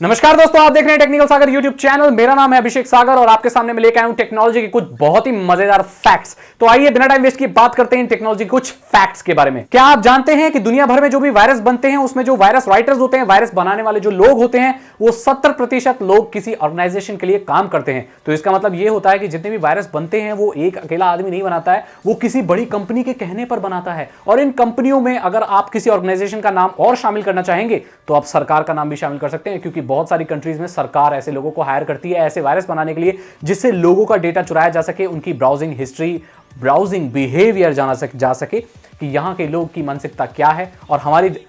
नमस्कार दोस्तों, आप देख रहे हैं टेक्निकल सागर यूट्यूब चैनल। मेरा नाम है अभिषेक सागर और आपके सामने मैं लेकर आया हूं टेक्नोलॉजी के कुछ बहुत ही मजेदार फैक्ट्स। तो आइए बिना टाइम वेस्ट की बात करते हैं टेक्नोलॉजी के कुछ फैक्ट्स के बारे में। क्या आप जानते हैं कि दुनिया भर में जो भी वायरस बनते हैं उसमें जो वायरस राइटर्स होते हैं, वायरस बनाने वाले जो लोग होते हैं, वो 70% लोग किसी ऑर्गेनाइजेशन के लिए काम करते हैं। तो इसका मतलब यह होता है कि जितने भी वायरस बनते हैं वो एक अकेला आदमी नहीं बनाता है, वो किसी बड़ी कंपनी के कहने पर बनाता है। और इन कंपनियों में अगर आप किसी ऑर्गेनाइजेशन का नाम और शामिल करना चाहेंगे तो आप सरकार का नाम भी शामिल कर सकते हैं, क्योंकि बहुत सारी कंट्रीज में सरकार ऐसे लोगों को हायर करती है ऐसे वायरस बनाने के लिए जिससे लोगों का डेटा चुराया जा सके, उनकी ब्राउजिंग हिस्ट्री, ब्राउजिंग बिहेवियर जा सके कि यहां के लोग की मानसिकता क्या है और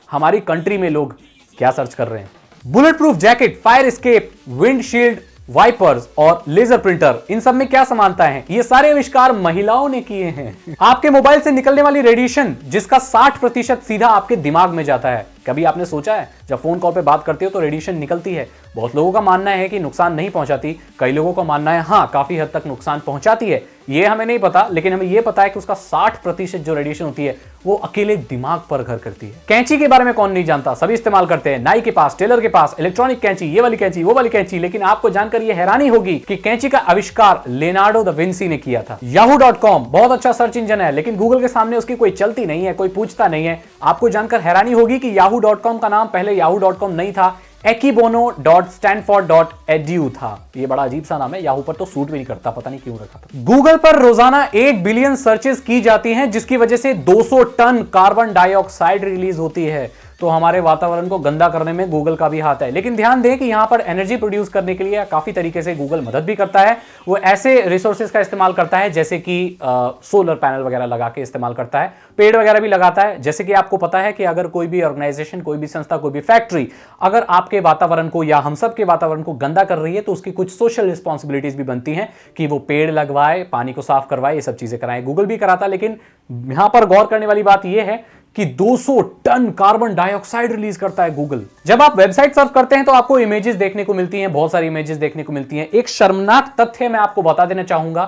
हमारी कंट्री में लोग क्या सर्च कर रहे हैं। Bulletproof jacket, fire escape, windshield wipers और लेजर प्रिंटर, इन सब में क्या समानता है? ये सारे आविष्कार महिलाओं ने किए हैं। आपके मोबाइल से निकलने वाली रेडिएशन जिसका 60% सीधा आपके दिमाग में जाता है। कभी आपने सोचा है जब फोन कॉल पे बात करते हो तो रेडिएशन निकलती है, बहुत लोगों का मानना है कि नुकसान नहीं पहुंचाती, कई लोगों का मानना है हाँ काफी हद तक नुकसान पहुंचाती है। ये हमें नहीं पता, लेकिन हमें ये पता है कि उसका 60% जो रेडिएशन होती है वो अकेले दिमाग पर घर करती है। कैंची के बारे में कौन नहीं जानता, सभी इस्तेमाल करते हैं। नाई के पास, टेलर के पास इलेक्ट्रॉनिक कैंची, ये वाली कैंची, वो वाली कैंची। लेकिन आपको जानकर ये हैरानी होगी कि कैंची का आविष्कार लियोनार्डो दा विंसी ने किया था। yahoo.com बहुत अच्छा सर्च इंजन है, लेकिन गूगल के सामने उसकी कोई चलती नहीं है, कोई पूछता नहीं है। आपको जानकर हैरानी होगी कि yahoo.com का नाम पहले yahoo.com नहीं था, ekibono.stanford.edu था। ये बड़ा अजीब सा नाम है, याहू पर तो सूट भी नहीं करता, पता नहीं क्यों रखा था। गूगल पर रोजाना 1 बिलियन सर्चेस की जाती हैं, जिसकी वजह से 200 टन कार्बन डाइऑक्साइड रिलीज होती है। तो हमारे वातावरण को गंदा करने में गूगल का भी हाथ है। लेकिन ध्यान दें कि यहां पर एनर्जी प्रोड्यूस करने के लिए काफी तरीके से गूगल मदद भी करता है। वो ऐसे रिसोर्सेज का इस्तेमाल करता है जैसे कि सोलर पैनल वगैरह लगा के इस्तेमाल करता है, पेड़ वगैरह भी लगाता है। जैसे कि आपको पता है कि अगर कोई भी ऑर्गेनाइजेशन, कोई भी संस्था, कोई भी फैक्ट्री अगर आपके वातावरण को या हम सब के वातावरण को गंदा कर रही है तो उसकी कुछ सोशल रिस्पॉन्सिबिलिटीज भी बनती हैं कि वो पेड़ लगवाए, पानी को साफ करवाए, ये सब चीजें कराएं। गूगल भी कराता, लेकिन यहां पर गौर करने वाली बात यह है कि 200 टन कार्बन डाइऑक्साइड रिलीज करता है गूगल। जब आप वेबसाइट सर्फ करते हैं तो आपको इमेजेस देखने को मिलती हैं, बहुत सारी इमेजेस देखने को मिलती हैं। एक शर्मनाक तथ्य मैं आपको बता देना चाहूंगा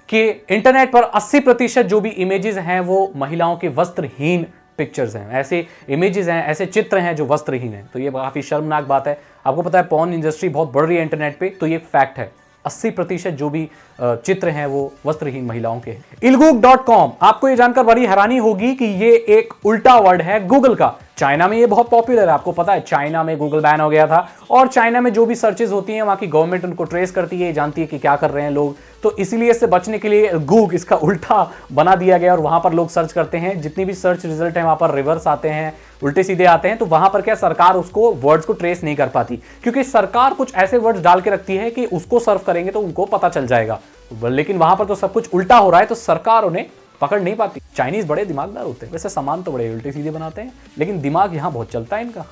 कि इंटरनेट पर 80% जो भी इमेजेस हैं वो महिलाओं के वस्त्रहीन पिक्चर्स हैं, ऐसे इमेजेस हैं, ऐसे चित्र हैं जो वस्त्रहीन हैं। तो ये काफी शर्मनाक बात है। आपको पता है पॉर्न इंडस्ट्री बहुत बढ़ रही है इंटरनेट पे, तो ये एक फैक्ट है। 80% जो भी चित्र हैं वो वस्त्रहीन महिलाओं के हैं। ilgoog.com, आपको ये जानकर बड़ी हैरानी होगी कि ये एक उल्टा वर्ड है गूगल का। चाइना में ये बहुत पॉपुलर है, आपको पता है चाइना में गूगल बैन हो गया था और चाइना में जो भी सर्चेज होती हैं वहां की गवर्नमेंट उनको ट्रेस करती है, जानती है कि क्या कर रहे हैं लोग। तो इसीलिए इससे बचने के लिए गूग इसका उल्टा बना दिया गया और वहां पर लोग सर्च करते हैं। जितनी भी सर्च रिजल्ट है वहां पर रिवर्स आते हैं, उल्टे सीधे आते हैं। तो वहां पर क्या सरकार उसको वर्ड्स को ट्रेस नहीं कर पाती, क्योंकि सरकार कुछ ऐसे वर्ड्स डाल के रखती है कि उसको सर्व करेंगे तो उनको पता चल जाएगा। लेकिन वहां पर तो सब कुछ उल्टा हो रहा है तो सरकार उन्हें पकड़ नहीं पाती। चाइनीज बड़े दिमागदार होते हैं, वैसे सामान तो बड़े उल्टे सीधे बनाते हैं, लेकिन दिमाग यहां बहुत चलता है इनका।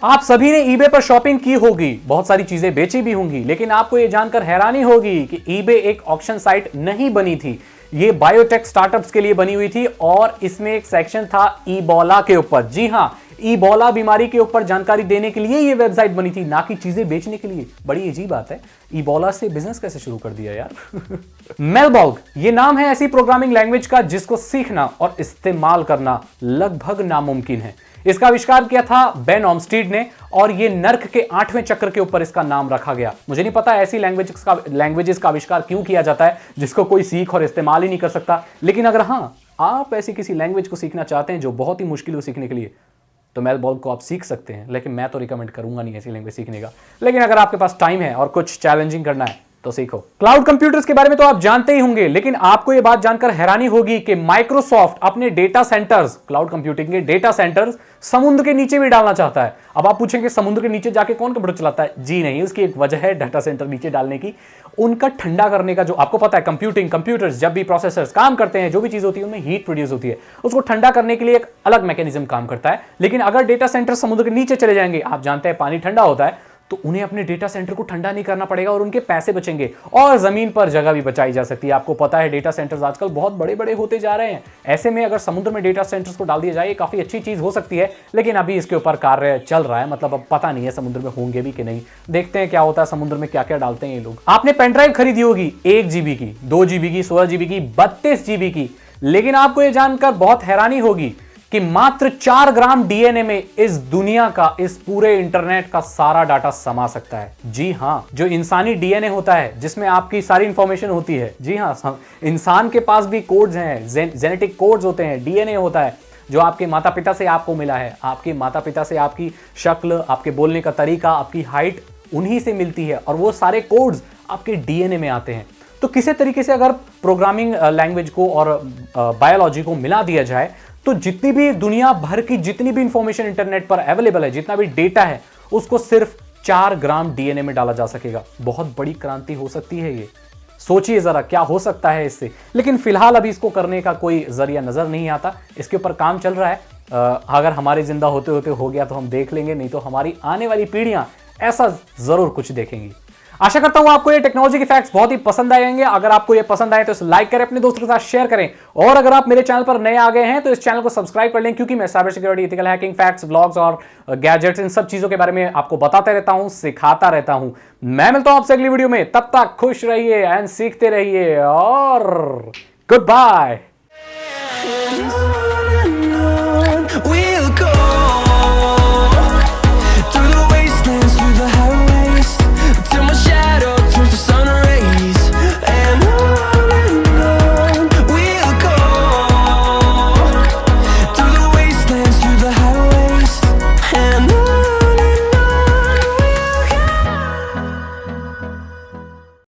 आप सभी ने ईबे पर शॉपिंग की होगी, बहुत सारी चीजें बेची भी होंगी, लेकिन आपको यह जानकर हैरानी होगी कि ईबे एक ऑक्शन साइट नहीं बनी थी। ये बायोटेक स्टार्टअप्स के लिए बनी हुई थी और इसमें एक सेक्शन था ईबोला के ऊपर। जी हां, ईबोला बीमारी के ऊपर जानकारी देने के लिए ये वेबसाइट बनी थी, ना कि चीजें बेचने के लिए। बड़ी अजीब बात है, ईबोला से बिजनेस कैसे शुरू कर दिया यार। मेलबॉग, ये नाम है ऐसी प्रोग्रामिंग लैंग्वेज का जिसको सीखना और इस्तेमाल करना लगभग नामुमकिन है। इसका आविष्कार किया था बेन ऑमस्टीड ने और ये नर्क के 8वें चक्र के ऊपर इसका नाम रखा गया। मुझे नहीं पता ऐसी लैंग्वेजेस का आविष्कार क्यों किया जाता है जिसको कोई सीख और इस्तेमाल ही नहीं कर सकता। लेकिन अगर हाँ आप ऐसी किसी लैंग्वेज को सीखना चाहते हैं जो बहुत ही मुश्किल हो सीखने के लिए, तो मेलबॉग को आप सीख सकते हैं। लेकिन मैं तो रिकमेंड करूंगा नहीं ऐसी लैंग्वेज सीखने का। लेकिन अगर आपके पास टाइम है और कुछ चैलेंजिंग करना है तो सीखो। क्लाउड कंप्यूटर्स के बारे में तो आप जानते ही होंगे, लेकिन आपको यह बात जानकर हैरानी होगी कि माइक्रोसॉफ्ट अपने डेटा सेंटर्स, क्लाउड कंप्यूटिंग के डेटा सेंटर्स समुद्र के नीचे भी डालना चाहता है। अब आप पूछेंगे समुद्र के नीचे जाके कौन कंप्यूटर चलाता है? जी नहीं, उसकी एक वजह है डाटा सेंटर नीचे डालने की। उनका ठंडा करने का, जो आपको पता है कंप्यूटर्स जब भी प्रोसेसर्स काम करते हैं, जो भी चीज होती है उनमें हीट प्रोड्यूस होती है, उसको ठंडा करने के लिए एक अलग मैकेनिज्म काम करता है। लेकिन अगर डेटा सेंटर समुद्र के नीचे चले जाएंगे, आप जानते हैं पानी ठंडा होता है, तो उन्हें अपने डेटा सेंटर को ठंडा नहीं करना पड़ेगा और उनके पैसे बचेंगे और जमीन पर जगह भी बचाई जा सकती है। आपको पता है डेटा सेंटर्स आजकल बहुत बड़े बड़े होते जा रहे हैं। ऐसे में अगर समुद्र में डेटा सेंटर्स को डाल दिया जाए, काफी अच्छी चीज हो सकती है। लेकिन अभी इसके ऊपर कार्य चल रहा है, मतलब अब पता नहीं है समुद्र में होंगे भी कि नहीं। देखते हैं क्या होता है, समुद्र में क्या क्या डालते हैं ये लोग। आपने पेन ड्राइव खरीदी होगी 1 GB की, 2 GB की, 16 GB की, 32 GB की। लेकिन आपको यह जानकर बहुत हैरानी होगी कि मात्र 4 ग्राम डीएनए में इस दुनिया का, इस पूरे इंटरनेट का सारा डाटा समा सकता है। जी हां, जो इंसानी डीएनए होता है जिसमें आपकी सारी इंफॉर्मेशन होती है, जी हां, इंसान के पास भी कोड्स हैं, जेनेटिक कोड्स होते हैं, डीएनए होता है जो आपके माता पिता से आपको मिला है। आपके माता पिता से आपकी शक्ल, आपके बोलने का तरीका, आपकी हाइट उन्हीं से मिलती है और वो सारे कोड्स आपके डीएनए में आते हैं। तो किसी तरीके से अगर प्रोग्रामिंग लैंग्वेज को और बायोलॉजी को मिला दिया जाए तो जितनी भी दुनिया भर की जितनी भी इंफॉर्मेशन इंटरनेट पर अवेलेबल है, जितना भी डेटा है, उसको सिर्फ 4 ग्राम डीएनए में डाला जा सकेगा। बहुत बड़ी क्रांति हो सकती है ये। सोचिए जरा क्या हो सकता है इससे। लेकिन फिलहाल अभी इसको करने का कोई जरिया नजर नहीं आता। इसके ऊपर काम चल रहा है। अगर हमारे जिंदा होते होते हो गया तो हम देख लेंगे, नहीं तो हमारी आने वाली पीढ़ियां ऐसा जरूर कुछ देखेंगी। आशा करता हूं आपको ये टेक्नोलॉजी के फैक्ट्स बहुत ही पसंद आएंगे। अगर आपको ये पसंद आए तो इसे लाइक करें, अपने दोस्तों के साथ शेयर करें, और अगर आप मेरे चैनल पर नए आ गए हैं तो इस चैनल को सब्सक्राइब कर लें, क्योंकि मैं cyber security, ethical hacking, facts, blogs और गैजेट्स, इन सब चीजों के बारे में आपको बताता रहता हूं, सिखाता रहता हूं। मैं मिलता हूं आपसे अगली वीडियो में। तब तक खुश रहिए एंड सीखते रहिए, और गुड बाय।